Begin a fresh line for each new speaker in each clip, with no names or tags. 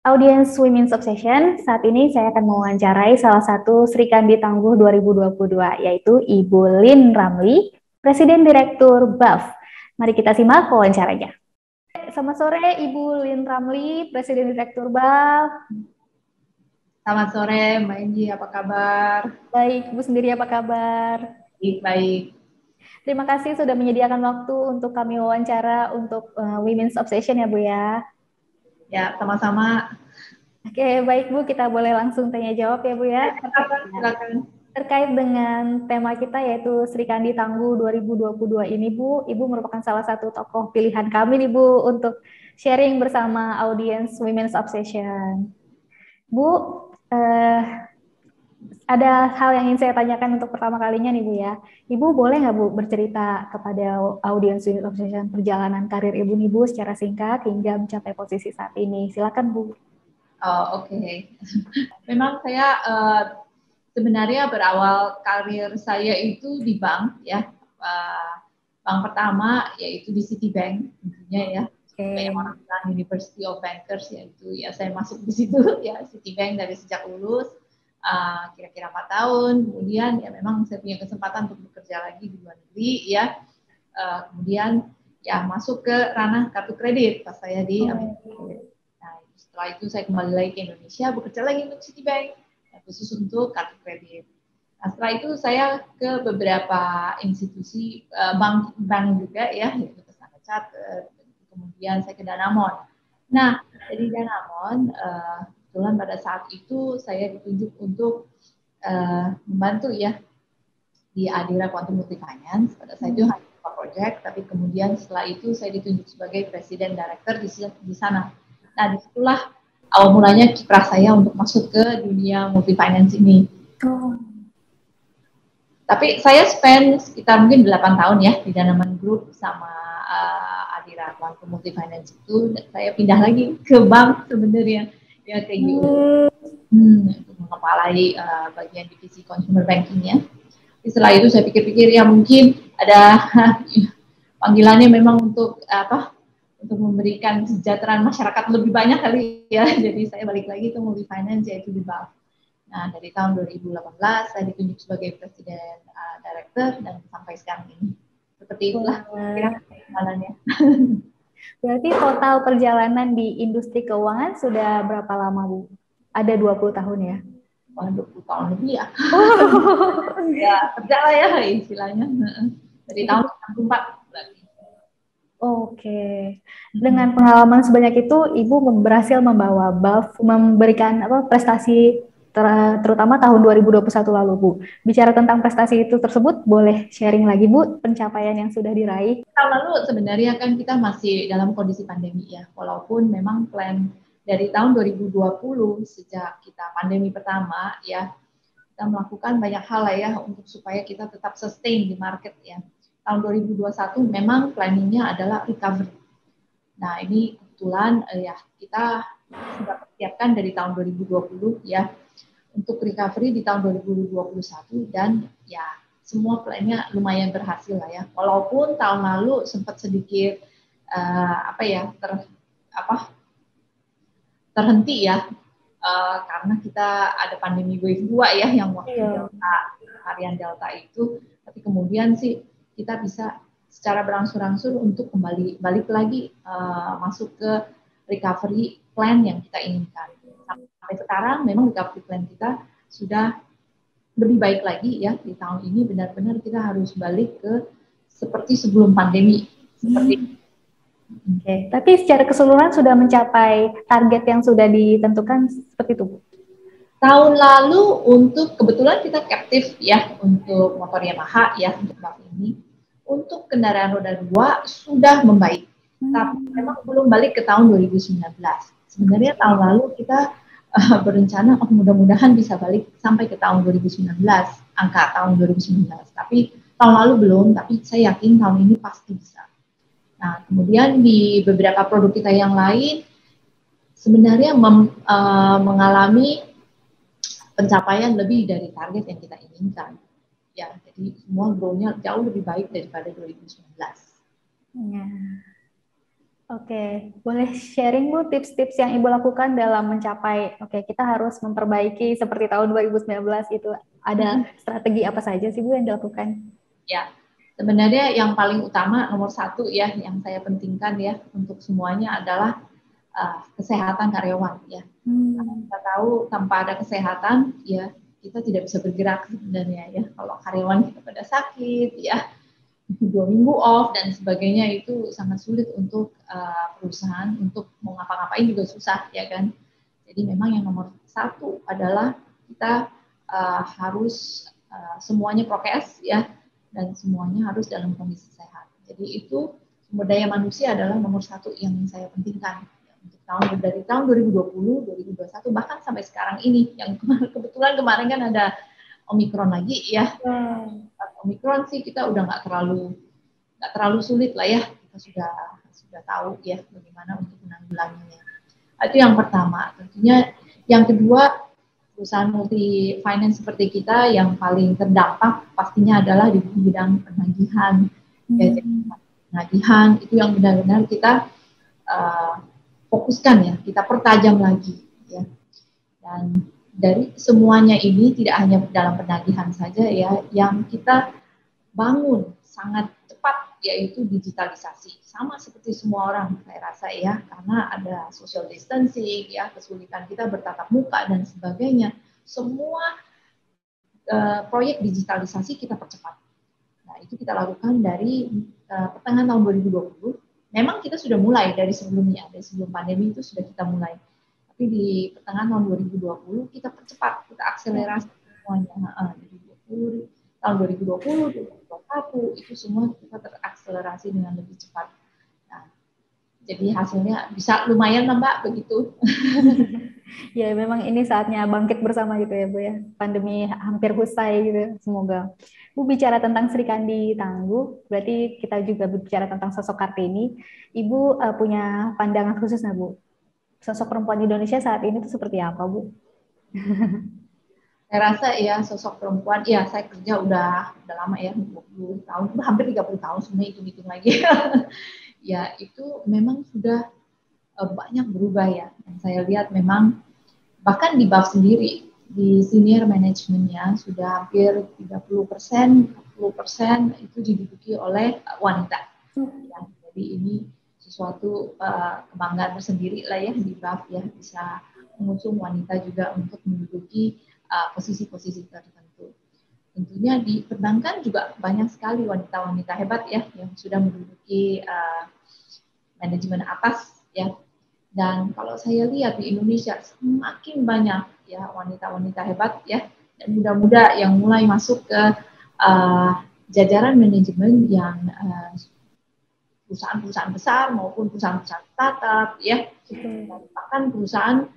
Audience Women's Obsession, saat ini saya akan mewawancarai salah satu Sri Kandi Tangguh 2022, yaitu Ibu Lynn Ramli, Presiden Direktur BAF. Mari kita simak wawancaranya. Selamat sore Ibu Lynn Ramli, Presiden Direktur BAF.
Selamat sore Mbak Enji, apa kabar?
Baik, Ibu sendiri apa kabar?
Baik.
Terima kasih sudah menyediakan waktu untuk kami wawancara untuk Women's Obsession ya Bu ya.
Ya, sama-sama.
Oke, baik Bu, kita boleh langsung tanya jawab ya Bu ya.
Silakan.
Terkait dengan tema kita yaitu Sri Kandi Tangguh 2022 ini Bu, Ibu merupakan salah satu tokoh pilihan kami nih Bu untuk sharing bersama audiens Women's Obsession. Bu, ada hal yang ingin saya tanyakan untuk pertama kalinya nih Bu ya. Ibu boleh nggak Bu bercerita kepada audiens Women's Obsession perjalanan karir Ibu nih Bu secara singkat hingga mencapai posisi saat ini? Silakan Bu.
Oke. Memang saya sebenarnya berawal karir saya itu di bank ya. Bank pertama yaitu di Citibank tentunya ya. Banyak orang bilang University of Bankers yaitu ya saya masuk di situ ya Citibank dari sejak lulus kira-kira 4 tahun. Kemudian ya memang saya punya kesempatan untuk bekerja lagi di luar negeri ya. Kemudian ya masuk ke ranah kartu kredit pas saya di Amerika. Nah, setelah itu saya kembali lagi ke Indonesia, bekerja lagi untuk Citibank, khusus untuk kartu kredit. Nah, setelah itu saya ke beberapa institusi bank juga ya, yaitu ke Standard Chartered, kemudian saya ke Danamon. Nah, dari Danamon, kebetulan pada saat itu saya ditunjuk untuk membantu ya di Adira Quantum Multifinance. Pada saat itu hanya project, tapi kemudian setelah itu saya ditunjuk sebagai Presiden Director di sana. Nah, disitulah awal mulanya kiprah saya untuk masuk ke dunia multifinance ini. Tapi saya spend sekitar mungkin 8 tahun ya di Danamon Group sama Adira Quantum Multifinance itu. Saya pindah lagi ke bank sebenarnya, ya ke UO. Untuk mengepalai bagian divisi consumer banking-nya. Setelah itu saya pikir-pikir ya mungkin ada panggilannya memang untuk untuk memberikan kesejahteraan masyarakat lebih banyak kali ya. Jadi saya balik lagi ke multifinance yaitu di bank. Nah, dari tahun 2018 saya ditunjuk sebagai Presiden Director dan sampai sekarang ini. Seperti itulah perjalanannya.
Berarti total perjalanan di industri keuangan sudah berapa lama Bu? Ada 20 tahun ya?
Wah, 20 tahun lebih ya. Ya, kerja lah ya istilahnya. Dari tahun 1994 berarti.
Oke. Dengan pengalaman sebanyak itu, Ibu berhasil membawa BAF memberikan prestasi terutama tahun 2021 lalu, Bu. Bicara tentang prestasi itu tersebut, boleh sharing lagi, Bu, pencapaian yang sudah diraih?
Tahun lalu sebenarnya kan kita masih dalam kondisi pandemi ya, walaupun memang plan dari tahun 2020 sejak kita pandemi pertama ya, kita melakukan banyak hal lah ya untuk supaya kita tetap sustain di market ya. Tahun 2021 memang planningnya adalah recovery. Nah ini kebetulan ya kita sudah persiapkan dari tahun 2020 ya untuk recovery di tahun 2021 dan ya semua plannya lumayan berhasil lah ya. Walaupun tahun lalu sempat sedikit terhenti ya karena kita ada pandemi wave 2 ya yang waktu varian Delta itu, tapi kemudian sih kita bisa secara berangsur-angsur untuk kembali balik lagi masuk ke recovery plan yang kita inginkan. Sampai sekarang memang recovery plan kita sudah lebih baik lagi ya di tahun ini, benar-benar kita harus balik ke seperti sebelum pandemi.
Oke, tapi secara keseluruhan sudah mencapai target yang sudah ditentukan seperti itu, Bu?
Tahun lalu untuk kebetulan kita captive ya untuk motor Yamaha ya untuk tahun ini. Untuk kendaraan roda 2 sudah membaik, tapi memang belum balik ke tahun 2019. Sebenarnya tahun lalu kita berencana mudah-mudahan bisa balik sampai ke tahun 2019, angka tahun 2019. Tapi tahun lalu belum, tapi saya yakin tahun ini pasti bisa. Nah, kemudian di beberapa produk kita yang lain sebenarnya mengalami pencapaian lebih dari target yang kita inginkan. Ya, jadi semua grow-nya jauh lebih baik daripada 2019.
Ya. Oke, boleh sharing Bu tips-tips yang Ibu lakukan dalam mencapai, oke kita harus memperbaiki seperti tahun 2019 itu, ada strategi apa saja sih Bu yang dilakukan?
Ya, sebenarnya yang paling utama nomor satu ya, yang saya pentingkan ya untuk semuanya adalah kesehatan karyawan ya. Kita tahu tanpa ada kesehatan ya kita tidak bisa bergerak sebenarnya ya. Kalau karyawan kita pada sakit ya 2 minggu off dan sebagainya itu sangat sulit untuk perusahaan untuk mau ngapa-ngapain juga susah ya kan. Jadi memang yang nomor satu adalah kita harus semuanya prokes ya dan semuanya harus dalam kondisi sehat. Jadi itu sumber daya manusia adalah nomor satu yang saya pentingkan untuk dari tahun 2020, 2021 bahkan sampai sekarang ini yang kebetulan kemarin kan ada Omikron lagi ya. Omikron sih kita udah nggak terlalu sulit lah ya, kita sudah tahu ya bagaimana untuk menanggulanginya. Itu yang pertama. Tentunya yang kedua, perusahaan multi finance seperti kita yang paling terdampak pastinya adalah di bidang penagihan. Ya, jadi penagihan itu yang benar-benar kita fokuskan ya, kita pertajam lagi ya. Dan dari semuanya ini tidak hanya dalam penagihan saja ya, yang kita bangun sangat cepat yaitu digitalisasi. Sama seperti semua orang saya rasa ya, karena ada social distancing ya, kesulitan kita bertatap muka dan sebagainya. Semua proyek digitalisasi kita percepat. Nah, itu kita lakukan dari pertengahan tahun 2020. Memang kita sudah mulai dari sebelumnya, dari sebelum pandemi itu sudah kita mulai. Tapi di pertengahan tahun 2020 kita percepat, kita akselerasi semuanya. Tahun 2020, 2021 itu semua kita terakselerasi dengan lebih cepat. Nah, jadi hasilnya bisa lumayan lah Mbak begitu.
Ya memang ini saatnya bangkit bersama gitu ya Bu ya. Pandemi hampir usai gitu. Semoga. Bu bicara tentang Sri Kandi Tangguh, berarti kita juga berbicara tentang sosok Kartini. Ibu punya pandangan khusus nggak Bu? Sosok perempuan Indonesia saat ini itu seperti apa Bu?
Saya rasa ya sosok perempuan, ya saya kerja udah lama ya, 20 tahun, hampir 30 tahun sebenarnya hitung-hitung lagi. Ya itu memang sudah banyak berubah ya. Yang saya lihat memang bahkan di BAF sendiri, di senior manajemennya sudah hampir 30%, 40% itu diduduki oleh wanita. Ya, jadi ini sesuatu kebanggaan tersendiri lah ya di BAF ya, bisa mengusung wanita juga untuk menduduki posisi-posisi tertentu. Tentunya di perbankan juga banyak sekali wanita-wanita hebat ya yang sudah menduduki manajemen atas ya. Dan kalau saya lihat di Indonesia semakin banyak ya wanita-wanita hebat ya dan muda-muda yang mulai masuk ke jajaran manajemen yang perusahaan-perusahaan besar maupun perusahaan-perusahaan startup ya. Dan bahkan perusahaan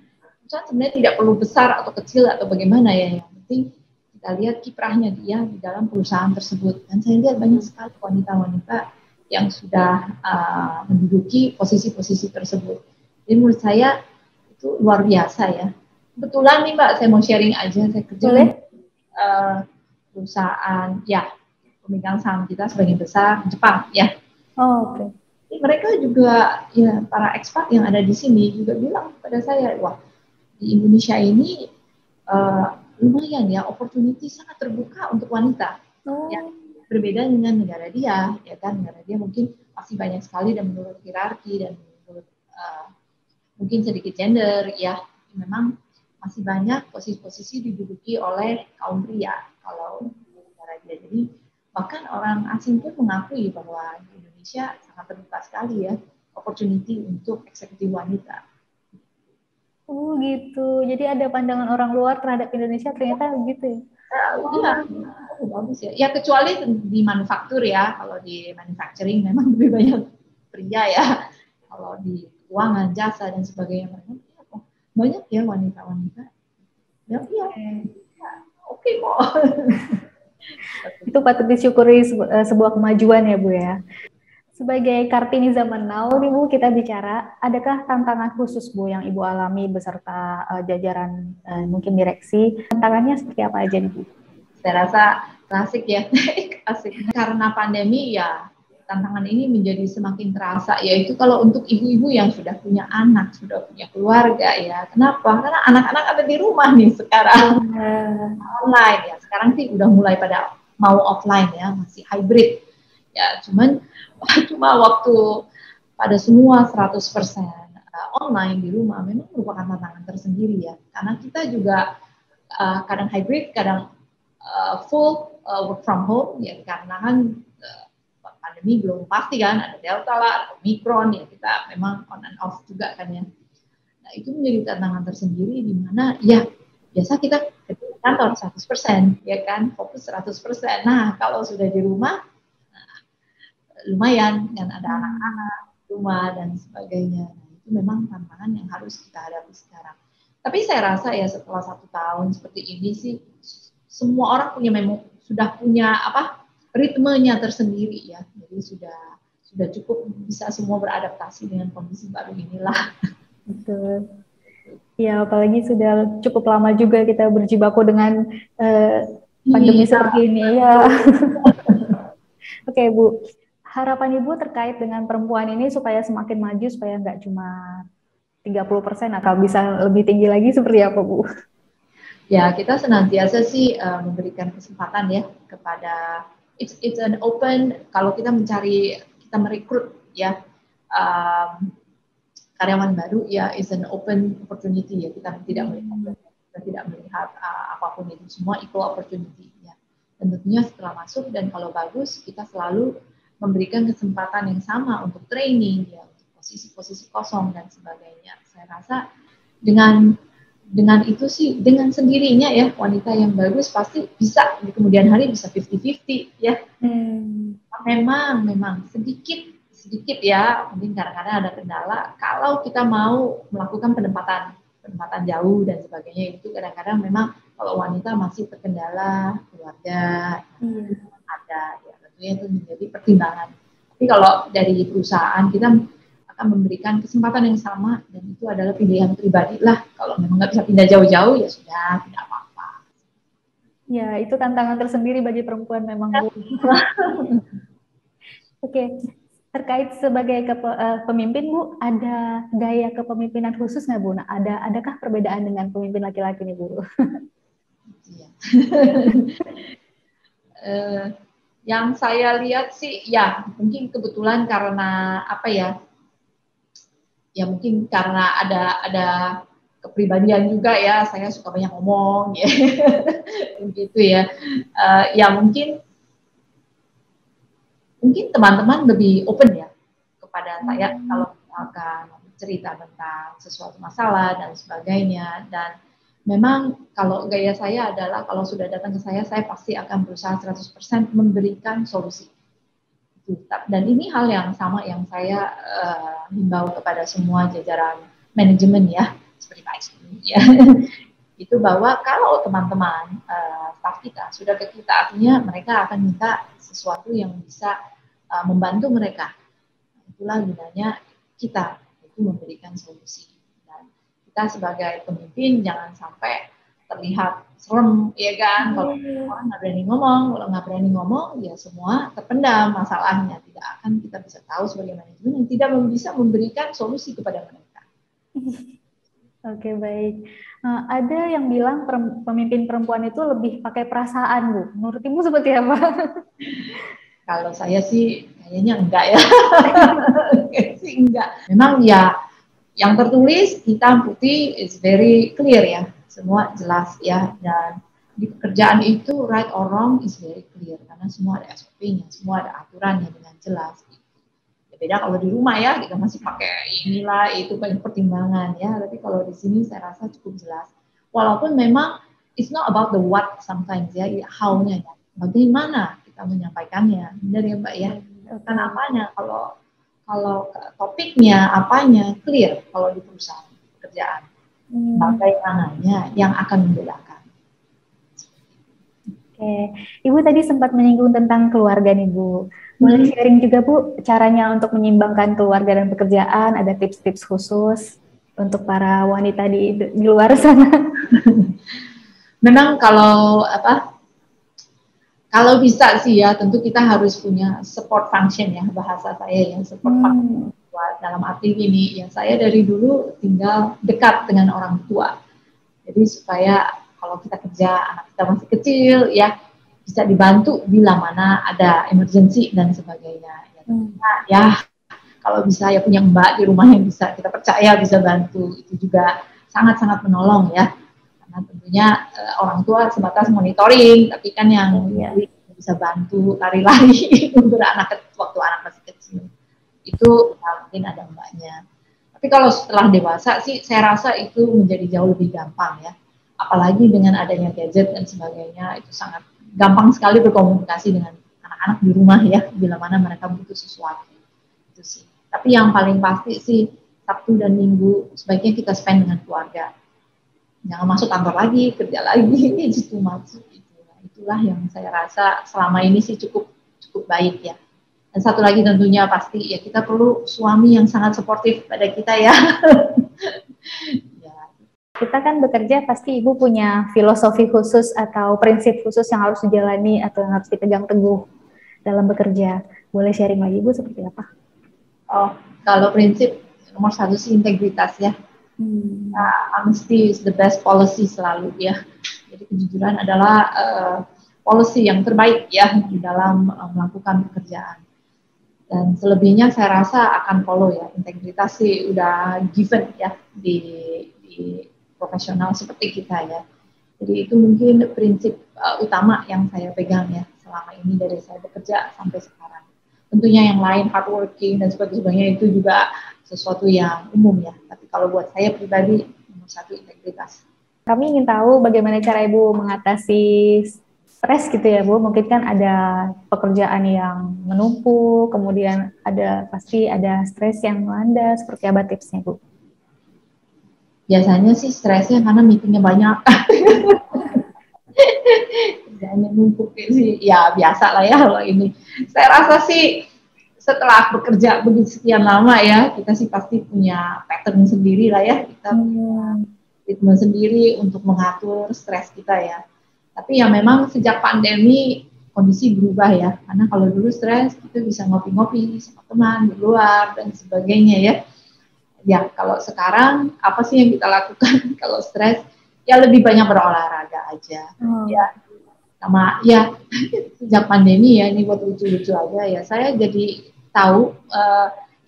sebenarnya tidak perlu besar atau kecil atau bagaimana ya, yang penting kita lihat kiprahnya dia di dalam perusahaan tersebut. Dan saya lihat banyak sekali wanita-wanita yang sudah menduduki posisi-posisi tersebut. Jadi menurut saya itu luar biasa ya. Kebetulan nih Mbak, saya mau sharing aja, saya kerja di perusahaan ya pemegang saham kita sebagian besar Jepang ya.
Oh, oke.
Mereka juga ya para ekspat yang ada di sini juga bilang pada saya, wah di Indonesia ini lumayan ya, opportunity sangat terbuka untuk wanita. Ya, berbeda dengan negara dia, ya kan, negara dia mungkin masih banyak sekali dan menurut hierarki dan menurut mungkin sedikit gender, ya memang masih banyak posisi-posisi diduduki oleh kaum pria kalau negara dia. Jadi bahkan orang asing pun mengakui bahwa di Indonesia sangat terbuka sekali ya opportunity untuk eksekutif wanita.
Oh gitu. Jadi ada pandangan orang luar terhadap Indonesia ternyata begitu ya?
Iya, bagus ya. Ya kecuali di manufaktur ya. Kalau di manufacturing memang lebih banyak pria ya. Kalau di keuangan, jasa dan sebagainya mereka banyak ya wanita-wanita. Ya, iya. Oke kok.
Itu patut disyukuri sebuah kemajuan ya Bu ya. Sebagai Kartini zaman now nih Bu, kita bicara, adakah tantangan khusus Bu yang Ibu alami beserta jajaran mungkin direksi? Tantangannya seperti apa aja nih Bu?
Saya rasa klasik ya, klasik. Karena pandemi ya tantangan ini menjadi semakin terasa, yaitu kalau untuk ibu-ibu yang sudah punya anak, sudah punya keluarga ya. Kenapa? Karena anak-anak ada di rumah nih sekarang. Online ya. Sekarang sih udah mulai pada mau offline ya, masih hybrid. Ya, cuma waktu pada semua 100% online di rumah memang merupakan tantangan tersendiri ya. Karena kita juga kadang hybrid, kadang full work from home ya, karena kan pandemi belum pasti kan, ada Delta lah, ada Omicron ya, kita memang on and off juga kan ya. Nah itu menjadi tantangan tersendiri di mana ya biasa kita ke kantor 100% ya kan, fokus 100%. Nah kalau sudah di rumah lumayan kan, ada anak-anak rumah dan sebagainya. Nah, itu memang tantangan yang harus kita hadapi sekarang. Tapi saya rasa ya setelah 1 tahun seperti ini sih semua orang sudah punya ritmenya tersendiri ya. Jadi sudah cukup bisa semua beradaptasi dengan kondisi baru inilah.
Betul. Ya, apalagi sudah cukup lama juga kita berjibaku dengan pandemi seperti ini ya. Oke, Bu. Harapan Ibu terkait dengan perempuan ini supaya semakin maju, supaya nggak cuma 30% atau bisa lebih tinggi lagi, seperti apa, Bu?
Ya, kita senantiasa sih memberikan kesempatan ya kepada it's an open, kalau kita merekrut ya karyawan baru ya, is an open opportunity ya, kita tidak melihat apapun itu, semua equal opportunity ya. Dan tentunya setelah masuk dan kalau bagus kita selalu memberikan kesempatan yang sama untuk training ya, untuk posisi-posisi kosong dan sebagainya. Saya rasa dengan itu sih, dengan sendirinya ya, wanita yang bagus pasti bisa di kemudian hari bisa 50-50 ya. Memang sedikit ya, mungkin kadang-kadang ada kendala kalau kita mau melakukan penempatan jauh dan sebagainya. Itu kadang-kadang memang kalau wanita masih terkendala keluarga ada ya, tentunya itu menjadi pertimbangan. Tapi kalau dari perusahaan kita akan memberikan kesempatan yang sama dan itu adalah pilihan pribadi lah. Kalau memang nggak bisa pindah jauh-jauh ya sudah, tidak apa-apa.
Ya, itu tantangan tersendiri bagi perempuan memang, Bu. Oke, terkait sebagai pemimpin, Bu, ada gaya kepemimpinan khusus nggak, Bu? Nah, adakah perbedaan dengan pemimpin laki-laki nih, Bu?
Iya. Yang saya lihat sih, ya mungkin kebetulan karena apa ya? Ya mungkin karena ada kepribadian juga ya, saya suka banyak ngomong ya, begitu ya. Ya mungkin teman-teman lebih open ya kepada saya kalau misalkan cerita tentang sesuatu masalah dan sebagainya. Dan memang kalau gaya saya adalah kalau sudah datang ke saya pasti akan berusaha 100% memberikan solusi. Dan ini hal yang sama yang saya himbau kepada semua jajaran manajemen ya, seperti Pak Ismi ya. Itu bahwa kalau teman-teman staf kita sudah ke kita, artinya mereka akan minta sesuatu yang bisa membantu mereka. Itulah gunanya kita itu memberikan solusi. Dan kita sebagai pemimpin jangan sampai terlihat serem, ya kan? Kalau orang nggak berani ngomong, kalau nggak berani ngomong, ya semua terpendam masalahnya. Tidak akan kita bisa tahu sebagai manajemen yang tidak bisa memberikan solusi kepada mereka.
Oke, baik. Ada yang bilang pemimpin perempuan itu lebih pakai perasaan, Bu. Menurut Ibu seperti apa?
Kalau saya sih kayaknya enggak ya. Enggak. Memang ya yang tertulis hitam putih is very clear ya. Semua jelas ya, dan di pekerjaan itu right or wrong is very clear karena semua ada SOP-nya, semua ada aturannya dengan jelas. Ya, beda kalau di rumah ya kita masih pakai inilah itu banyak pertimbangan ya, tapi kalau di sini saya rasa cukup jelas. Walaupun memang it's not about the what sometimes ya, how-nya ya, bagaimana kita menyampaikannya, benar ya Mbak ya. Kan apanya, kalau topiknya apanya clear kalau di perusahaan pekerjaan. Bagaimananya yang akan membedakan.
Oke, Ibu tadi sempat menyinggung tentang keluarga nih, Bu. Boleh sharing juga, Bu, caranya untuk menyimbangkan keluarga dan pekerjaan, ada tips-tips khusus untuk para wanita di luar sana?
Memang kalau Kalau bisa sih ya, tentu kita harus punya support function ya, bahasa saya yang support function. Dalam arti gini, ya saya dari dulu tinggal dekat dengan orang tua. Jadi supaya kalau kita kerja, anak kita masih kecil, ya bisa dibantu bila mana ada emergency dan sebagainya. Ya, kalau bisa ya punya mbak di rumah yang bisa kita percaya bisa bantu, itu juga sangat-sangat menolong ya. Karena tentunya orang tua sebatas monitoring, tapi kan yang bisa bantu lari-lari beranak waktu anak masih kecil itu mungkin ada mbaknya. Tapi kalau setelah dewasa sih saya rasa itu menjadi jauh lebih gampang ya. Apalagi dengan adanya gadget dan sebagainya, itu sangat gampang sekali berkomunikasi dengan anak-anak di rumah ya, bila mana mereka butuh sesuatu. Itu sih. Tapi yang paling pasti sih Sabtu dan Minggu sebaiknya kita spend dengan keluarga. Jangan masuk kantor lagi, kerja lagi, itu masuk. Itulah yang saya rasa selama ini sih cukup baik ya. Dan satu lagi tentunya pasti ya kita perlu suami yang sangat suportif pada kita ya.
Kita kan bekerja pasti Ibu punya filosofi khusus atau prinsip khusus yang harus dijalani atau yang harus dipegang teguh dalam bekerja. Boleh sharing lagi Ibu seperti apa?
Oh, kalau prinsip nomor satu sih integritas ya. Honesty is the best policy selalu ya. Jadi kejujuran adalah policy yang terbaik ya di dalam melakukan pekerjaan. Dan selebihnya saya rasa akan follow ya. Integritas sih udah given ya di profesional seperti kita ya. Jadi itu mungkin prinsip utama yang saya pegang ya selama ini dari saya bekerja sampai sekarang. Tentunya yang lain hardworking dan sebagainya itu juga sesuatu yang umum ya. Tapi kalau buat saya pribadi nomor satu integritas.
Kami ingin tahu bagaimana cara Ibu mengatasi stres gitu ya Bu, mungkin kan ada pekerjaan yang menumpuk, kemudian pasti ada stres yang melanda, seperti apa tipsnya Bu?
Biasanya sih stresnya karena meetingnya banyak. Kerjaannya numpuk sih, ya biasa lah ya kalau ini. Saya rasa sih setelah bekerja begitu sekian lama ya, kita sih pasti punya pattern sendiri lah ya, kita punya ritme sendiri untuk mengatur stres kita ya. Tapi ya memang sejak pandemi kondisi berubah ya, karena kalau dulu stres kita bisa ngopi-ngopi sama teman di luar dan sebagainya ya. Ya kalau sekarang apa sih yang kita lakukan kalau stres? Ya lebih banyak berolahraga aja. Ya sama ya sejak pandemi ya, ini buat lucu-lucu aja ya. Saya jadi tahu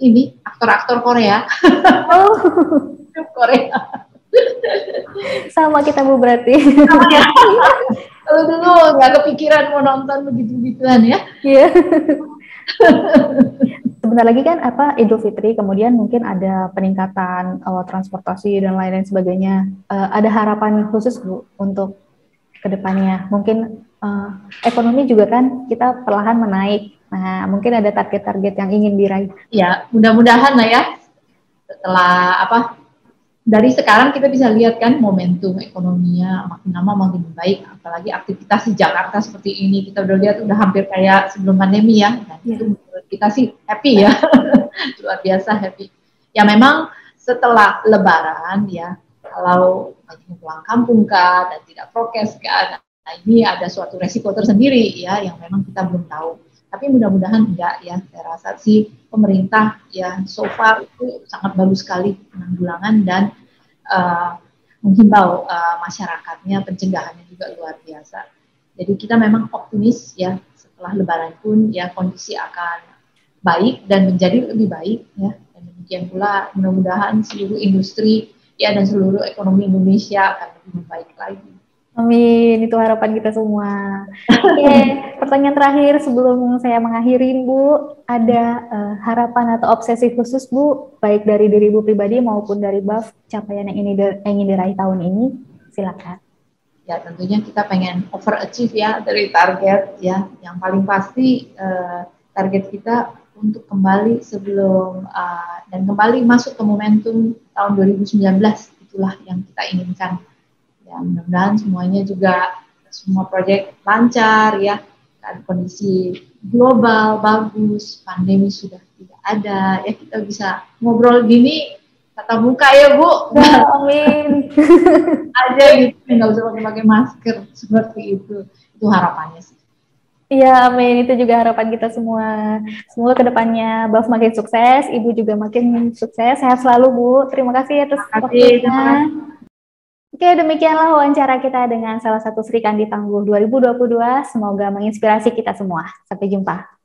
ini aktor-aktor Korea. Korea.
Sama kita Bu berarti.
Sama ya. Kalau dulu nggak kepikiran mau nonton begitu-begituan ya.
Iya. Sebentar lagi kan Idul Fitri, kemudian mungkin ada peningkatan transportasi dan lain-lain sebagainya. Ada harapan khusus Bu untuk kedepannya? Mungkin ekonomi juga kan kita perlahan menaik. Nah, mungkin ada target-target yang ingin diraih.
Ya, mudah-mudahan lah ya. Setelah dari sekarang kita bisa lihat kan momentum ekonominya makin lama makin baik, apalagi aktivitas di Jakarta seperti ini kita udah lihat udah hampir kayak sebelum pandemi ya. Dan itu menurut kita sih happy ya, luar biasa happy. Ya memang setelah Lebaran ya, kalau banyak pulang kampung kan dan tidak prokes kan, nah ini ada suatu resiko tersendiri ya yang memang kita belum tahu. Tapi mudah-mudahan enggak ya, saya rasa sih pemerintah ya so far itu sangat bagus sekali penanggulangan dan menghimbau masyarakatnya, pencegahannya juga luar biasa. Jadi kita memang optimis ya setelah Lebaran pun ya kondisi akan baik dan menjadi lebih baik ya. Dan demikian pula mudah-mudahan seluruh industri ya dan seluruh ekonomi Indonesia akan lebih membaik lagi.
Amin, itu harapan kita semua. Oke, pertanyaan terakhir sebelum saya mengakhiri Bu, ada harapan atau obsesi khusus Bu, baik dari diri Bu pribadi maupun dari BAF, capaian yang ingin diraih tahun ini? Silakan.
Ya tentunya kita pengen overachieve ya dari target ya. Yang paling pasti target kita untuk kembali sebelum dan kembali masuk ke momentum tahun 2019, itulah yang kita inginkan. Ya, mudah-mudahan semuanya juga semua proyek lancar ya, dan kondisi global bagus, pandemi sudah tidak ada ya, kita bisa ngobrol gini tatap muka ya Bu.
Amin.
Aja gitu, nggak usah pakai masker seperti itu harapannya sih.
Iya, amin. Itu juga harapan kita semua. Semoga kedepannya Baf makin sukses, Ibu juga makin sukses. Sehat selalu, Bu. Terima kasih atas waktunya.
Terima kasih.
Oke, demikianlah wawancara kita dengan salah satu Sri Kandi Tangguh 2022. Semoga menginspirasi kita semua. Sampai jumpa.